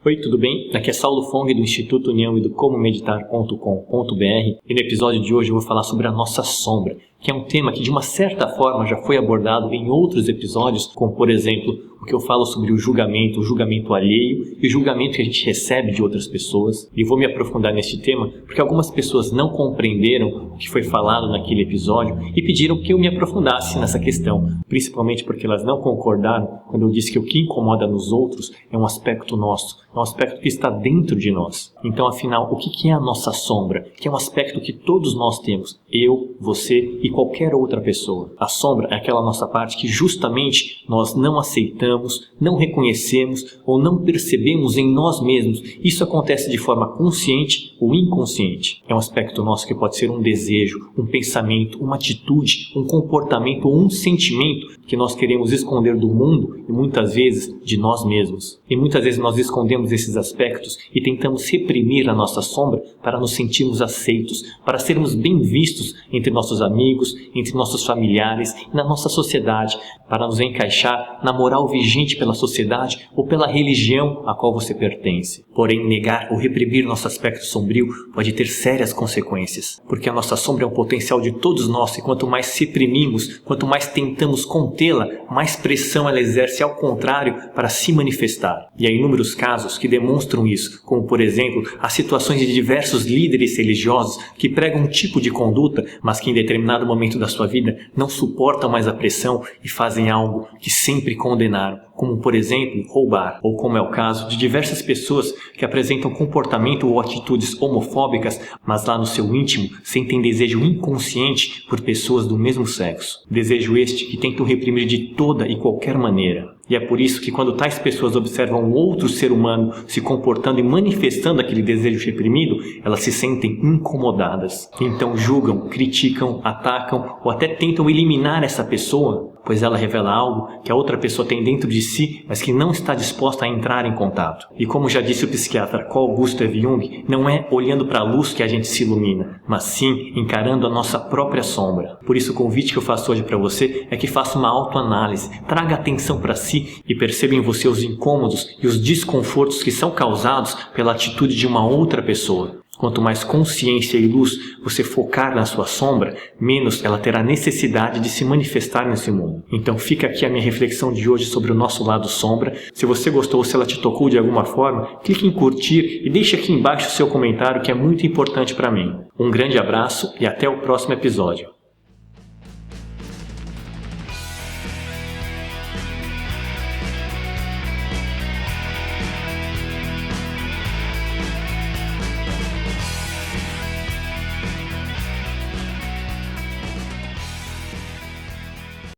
Oi, tudo bem? Aqui é Saulo Fong do Instituto União e do comomeditar.com.br e no episódio de hoje eu vou falar sobre a nossa sombra, que é um tema que de uma certa forma já foi abordado em outros episódios, como por exemplo o que eu falo sobre o julgamento alheio e o julgamento que a gente recebe de outras pessoas. E vou me aprofundar neste tema porque algumas pessoas não compreenderam o que foi falado naquele episódio e pediram que eu me aprofundasse nessa questão, principalmente porque elas não concordaram quando eu disse que o que incomoda nos outros é um aspecto nosso, é um aspecto que está dentro de nós. Então, afinal, o que é a nossa sombra? Que é um aspecto que todos nós temos, eu, você e qualquer outra pessoa. A sombra é aquela nossa parte que justamente nós não aceitamos, não reconhecemos ou não percebemos em nós mesmos. Isso acontece de forma consciente ou inconsciente. É um aspecto nosso que pode ser um desejo, um pensamento, uma atitude, um comportamento ou um sentimento que nós queremos esconder do mundo e muitas vezes de nós mesmos. E muitas vezes nós escondemos esses aspectos e tentamos reprimir a nossa sombra para nos sentirmos aceitos, para sermos bem vistos entre nossos amigos, entre nossos familiares e na nossa sociedade, para nos encaixar na moral vigente pela sociedade ou pela religião a qual você pertence. Porém, negar ou reprimir nosso aspecto sombrio pode ter sérias consequências, porque a nossa sombra é um potencial de todos nós e quanto mais reprimimos, quanto mais tentamos contê-la, mais pressão ela exerce ao contrário para se manifestar. E há inúmeros casos que demonstram isso, como por exemplo, as situações de diversos líderes religiosos que pregam um tipo de conduta, mas que em determinado momento da sua vida não suportam mais a pressão e fazem algo que sempre condenaram, como por exemplo, roubar, ou como é o caso de diversas pessoas que apresentam comportamento ou atitudes homofóbicas, mas lá no seu íntimo sentem desejo inconsciente por pessoas do mesmo sexo. Desejo este que tentam reprimir de toda e qualquer maneira. E é por isso que quando tais pessoas observam um outro ser humano se comportando e manifestando aquele desejo reprimido, elas se sentem incomodadas. Então julgam, criticam, atacam ou até tentam eliminar essa pessoa, pois ela revela algo que a outra pessoa tem dentro de si, mas que não está disposta a entrar em contato. E como já disse o psiquiatra Carl Gustav Jung, não é olhando para a luz que a gente se ilumina, mas sim encarando a nossa própria sombra. Por isso o convite que eu faço hoje para você é que faça uma autoanálise, traga atenção para si e perceba em você os incômodos e os desconfortos que são causados pela atitude de uma outra pessoa. Quanto mais consciência e luz você focar na sua sombra, menos ela terá necessidade de se manifestar nesse mundo. Então fica aqui a minha reflexão de hoje sobre o nosso lado sombra. Se você gostou ou se ela te tocou de alguma forma, clique em curtir e deixe aqui embaixo o seu comentário que é muito importante para mim. Um grande abraço e até o próximo episódio.